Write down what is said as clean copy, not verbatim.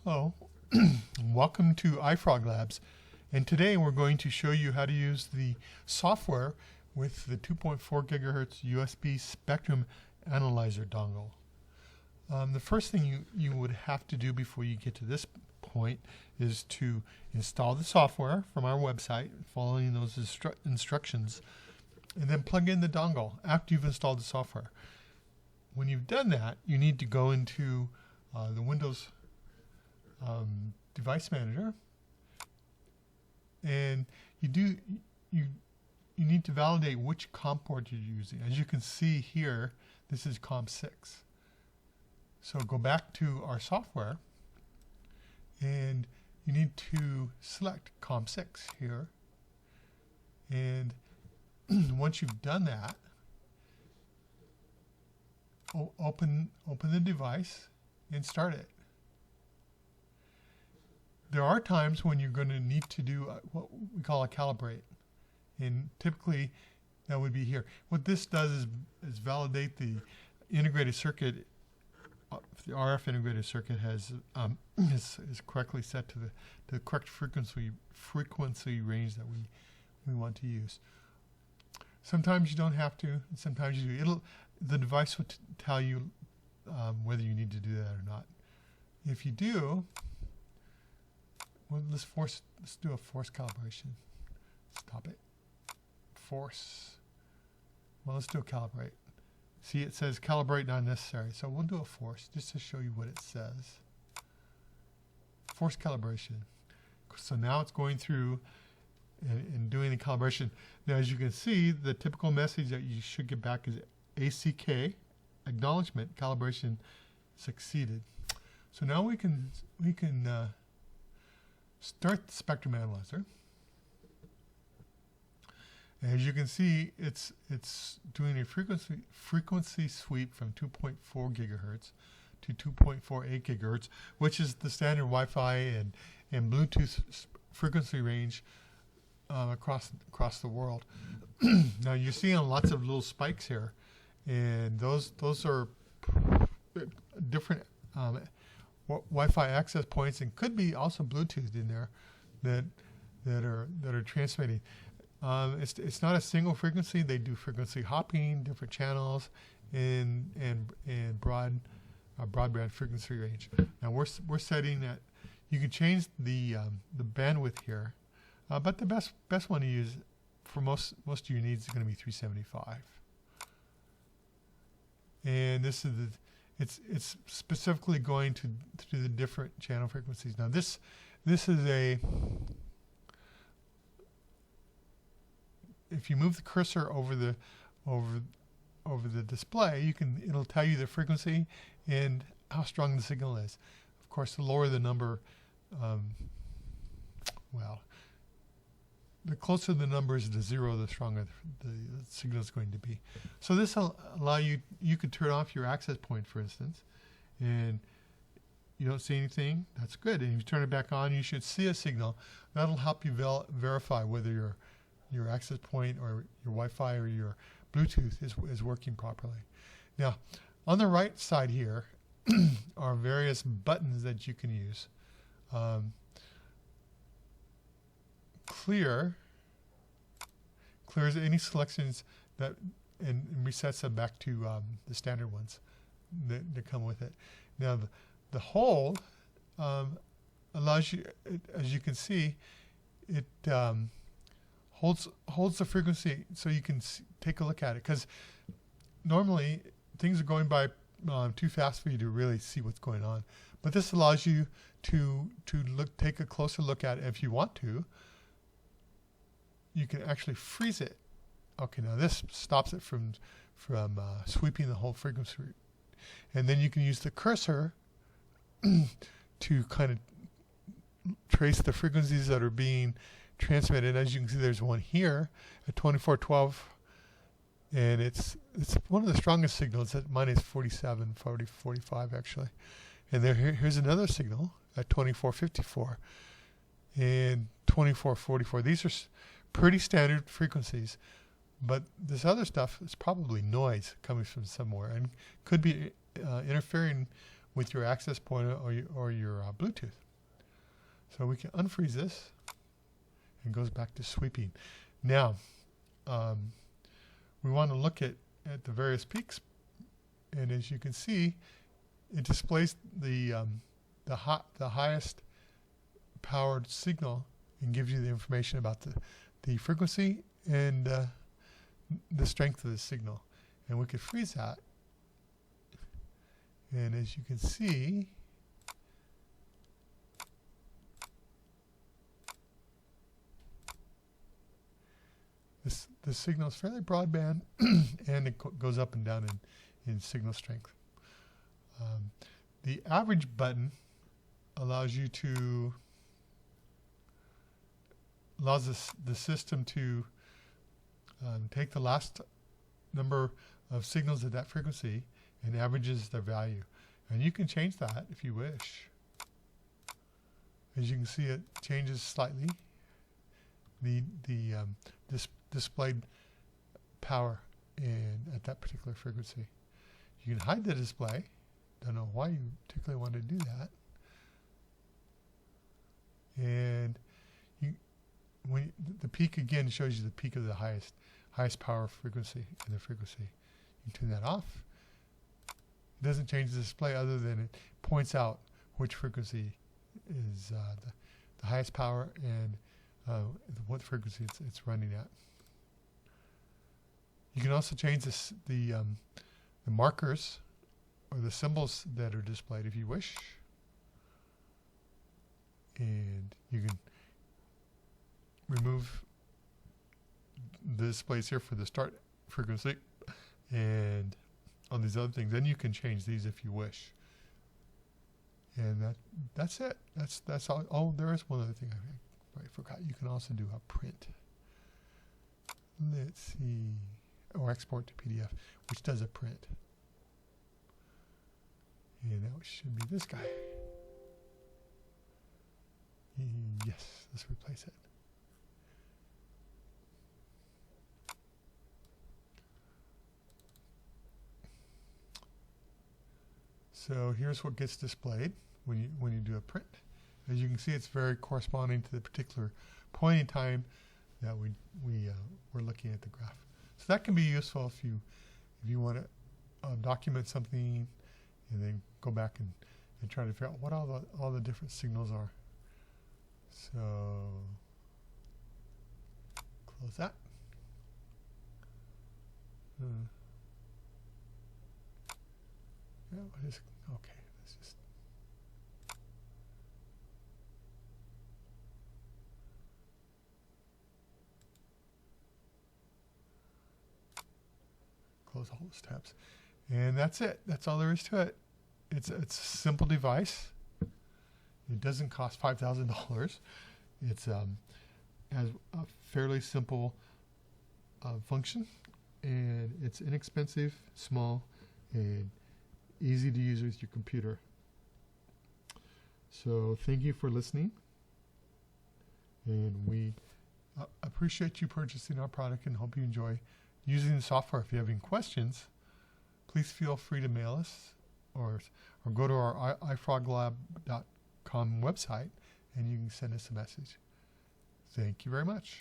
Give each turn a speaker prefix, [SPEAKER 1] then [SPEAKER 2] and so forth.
[SPEAKER 1] Hello, welcome to iFrogLabs, and today we're going to show you how to use the software with the 2.4 gigahertz USB spectrum analyzer dongle. The first thing you would have to do before you get to this point is to install the software from our website, following those instructions, and then plug in the dongle after you've installed the software. When you've done that, you need to go into the Windows device manager, and you need to validate which COM port you're using. As you can see here, this is COM 6. So go back to our software, and you need to select COM 6 here. And once you've done that, open the device and start it. There are times when you're going to need to do what we call a calibrate, and typically that would be here. What this does is validate the integrated circuit. The RF integrated circuit is correctly set to the correct frequency range that we want to use. Sometimes you don't have to, and sometimes you do. The device will tell you whether you need to do that or not. If you do, well, let's do a force calibration. Stop it. Force. Well, let's do a calibrate. See, it says calibrate not necessary. So we'll do a force just to show you what it says. Force calibration. So now it's going through and doing the calibration. Now, as you can see, the typical message that you should get back is ACK, acknowledgement, calibration succeeded. So now we can start the spectrum analyzer. As you can see, it's doing a frequency sweep from 2.4 gigahertz to 2.48 gigahertz, which is the standard Wi-Fi and Bluetooth frequency range across the world. Now you're seeing lots of little spikes here, and those are different Wi-Fi access points, and could be also Bluetooth in there that are transmitting. It's not a single frequency. They do frequency hopping, different channels, and broadband frequency range. Now we're setting that. You can change the bandwidth here, but the best one to use for most of your needs is going to be 375. And this is it's specifically going to do the different channel frequencies. Now this is if you move the cursor over the display, it'll tell you the frequency and how strong the signal is. Of course, the lower the number, the closer the number is to 0, the stronger the signal is going to be. So this will allow you could turn off your access point, for instance, and you don't see anything. That's good. And if you turn it back on, you should see a signal. That'll help you verify whether your access point or your Wi-Fi or your Bluetooth is working properly. Now, on the right side here are various buttons that you can use. Clears any selections that and resets them back to the standard ones that come with it. Now the hold allows you, as you can see, it holds the frequency so you can take a look at it, because normally things are going by too fast for you to really see what's going on. But this allows you to take a closer look at it. If you want to, you can actually freeze it. Okay, now this stops it from sweeping the whole frequency. And then you can use the cursor to kind of trace the frequencies that are being transmitted. As you can see, there's one here at 2412, and it's one of the strongest signals. Mine is 47, 40, 45 actually. And here's another signal at 2454 and 2444. These are pretty standard frequencies, but this other stuff is probably noise coming from somewhere and could be interfering with your access point or your Bluetooth. So we can unfreeze this, and it goes back to sweeping. Now, we want to look at the various peaks, and as you can see, it displays the highest powered signal and gives you the information about the frequency and the strength of the signal. And we could freeze that. And as you can see, the signal is fairly broadband, and it goes up and down in signal strength. The average button allows the system to take the last number of signals at that frequency and averages their value. And you can change that if you wish. As you can see, it changes slightly. The displayed power at that particular frequency. You can hide the display. Don't know why you particularly want to do that. And the peak again shows you the peak of the highest power frequency in the frequency. You can turn that off. It doesn't change the display other than it points out which frequency is the highest power and what frequency it's running at. You can also change the markers or the symbols that are displayed if you wish. And you can remove the displays here for the start frequency and on these other things. Then you can change these if you wish. And that's it. That's all. Oh, there is one other thing I forgot. You can also do a print. Let's see. Or export to PDF, which does a print. And that should be this guy. Yes, let's replace it. So here's what gets displayed when you do a print. As you can see, it's very corresponding to the particular point in time that we're looking at the graph. So that can be useful if you want to document something and then go back and try to figure out what all the different signals are. So close that. Yeah, okay. Let's just close all those tabs, and that's it. That's all there is to it. It's a simple device. It doesn't cost $5,000. It's has a fairly simple function, and it's inexpensive, small, and easy to use with your computer. So thank you for listening, and we appreciate you purchasing our product and hope you enjoy using the software. If you have any questions, please feel free to mail us or go to our iFrogLab.com website and you can send us a message. Thank you very much.